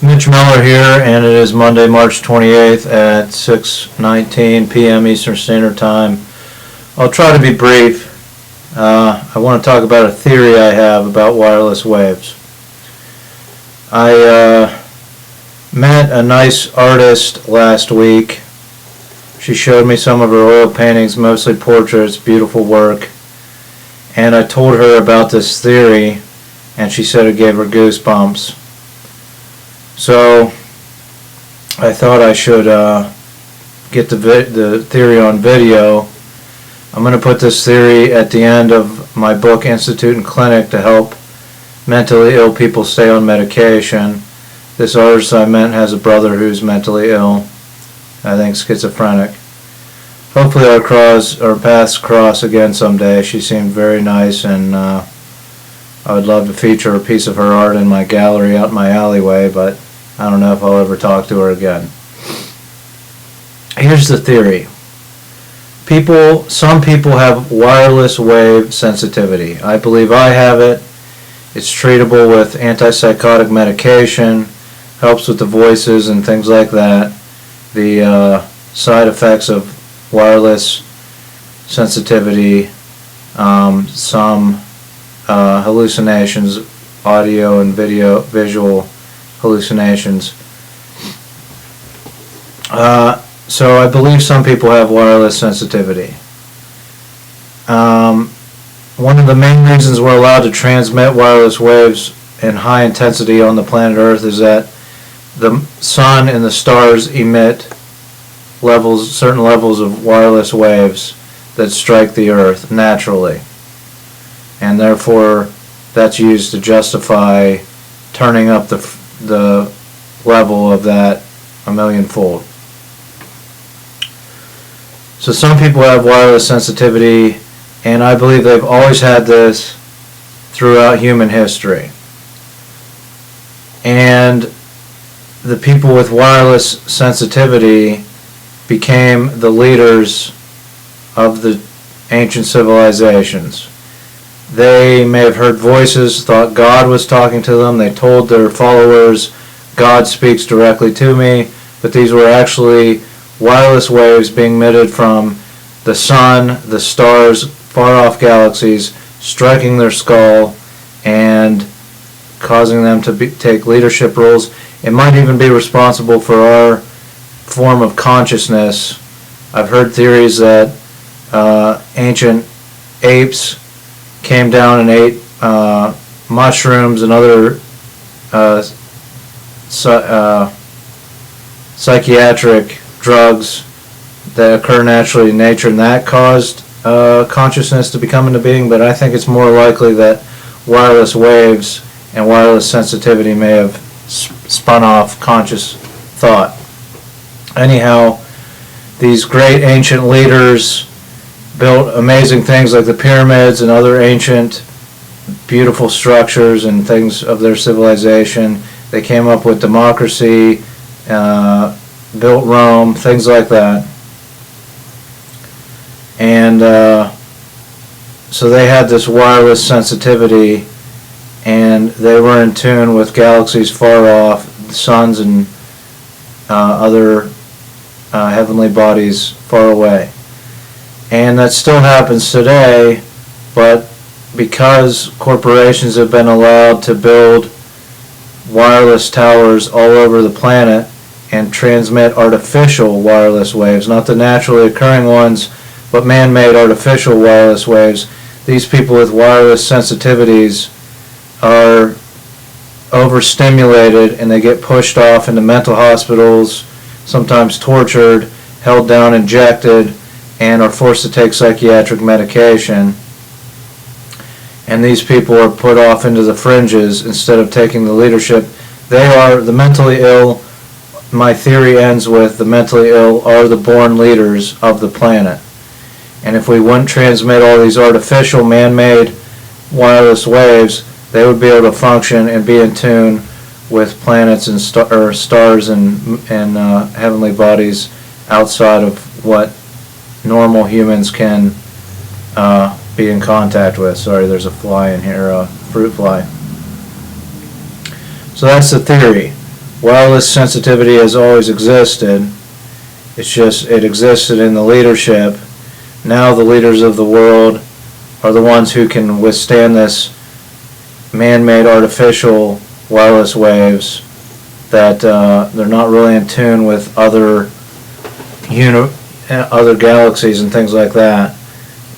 Mitch Miller here, and it is Monday, March 28th at 6:19 p.m. Eastern Standard Time. I'll try to be brief. I want to talk about a theory I have about wireless waves. I met a nice artist last week. She showed me some of her oil paintings, mostly portraits, beautiful work. And I told her about this theory, and she said it gave her goosebumps. So I thought I should get the theory on video. I'm going to put this theory at the end of my book, Institute and Clinic, to help mentally ill people stay on medication. This artist I met has a brother who's mentally ill, I think schizophrenic. Hopefully our paths cross again someday. She seemed very nice, and I would love to feature a piece of her art in my gallery out in my alleyway, but I don't know if I'll ever talk to her again. Here's the theory. Some people have wireless wave sensitivity. I believe I have it. It's treatable with antipsychotic medication, helps with the voices and things like that. The side effects of wireless sensitivity, some hallucinations, audio and visual hallucinations. So I believe some people have wireless sensitivity. One of the main reasons we're allowed to transmit wireless waves in high intensity on the planet Earth is that the sun and the stars emit certain levels of wireless waves that strike the Earth naturally, and therefore that's used to justify turning up the level of that a millionfold. So some people have wireless sensitivity, and I believe they've always had this throughout human history. And the people with wireless sensitivity became the leaders of the ancient civilizations. They may have heard voices, thought God was talking to them. They told their followers, God speaks directly to me, but these were actually wireless waves being emitted from the sun, the stars, far-off galaxies, striking their skull and causing them to take leadership roles. It might even be responsible for our form of consciousness. I've heard theories that ancient apes came down and ate mushrooms and other psychiatric drugs that occur naturally in nature, and that caused consciousness to become into being. But I think it's more likely that wireless waves and wireless sensitivity may have spun off conscious thought. Anyhow, these great ancient leaders built amazing things like the pyramids and other ancient beautiful structures and things of their civilization. They came up with democracy, built Rome, things like that. And so they had this wireless sensitivity, and they were in tune with galaxies far off, suns and other heavenly bodies far away. And that still happens today, but because corporations have been allowed to build wireless towers all over the planet and transmit artificial wireless waves, not the naturally occurring ones, but man-made artificial wireless waves, these people with wireless sensitivities are overstimulated, and they get pushed off into mental hospitals, sometimes tortured, held down, injected, and are forced to take psychiatric medication. And these people are put off into the fringes instead of taking the leadership. They are the mentally ill. My theory ends with the mentally ill are the born leaders of the planet. And if we wouldn't transmit all these artificial man-made wireless waves, they would be able to function and be in tune with planets and stars and heavenly bodies outside of what normal humans can be in contact with. Sorry, there's a fly in here, a fruit fly. So that's the theory. wireless sensitivity has always existed. It's just it existed in the leadership. Now the leaders of the world are the ones who can withstand this man-made artificial wireless waves that they're not really in tune with other galaxies and things like that.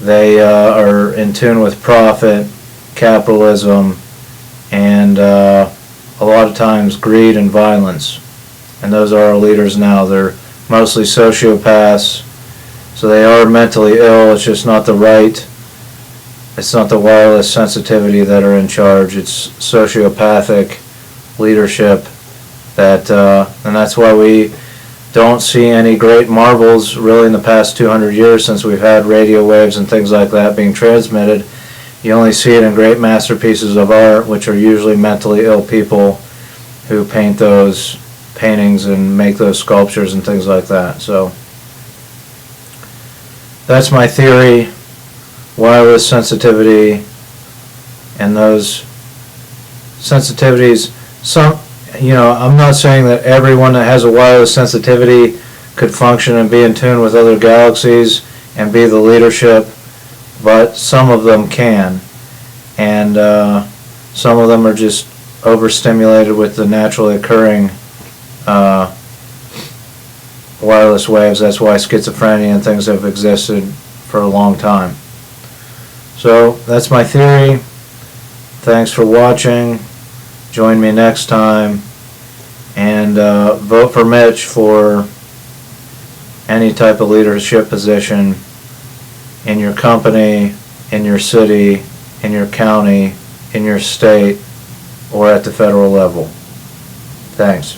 They are in tune with profit, capitalism, and a lot of times greed and violence. And those are our leaders now. They're mostly sociopaths, so they are mentally ill. It's just not the wireless sensitivity that are in charge. It's sociopathic leadership and that's why we don't see any great marvels really in the past 200 years since we've had radio waves and things like that being transmitted. You only see it in great masterpieces of art, which are usually mentally ill people who paint those paintings and make those sculptures and things like that. So that's my theory. Wireless sensitivity, and those sensitivities, I'm not saying that everyone that has a wireless sensitivity could function and be in tune with other galaxies and be the leadership, but some of them can, and some of them are just overstimulated with the naturally occurring wireless waves. That's why schizophrenia and things have existed for a long time. So that's my theory. Thanks for watching. Join me next time, and vote for Mitch for any type of leadership position in your company, in your city, in your county, in your state, or at the federal level. Thanks.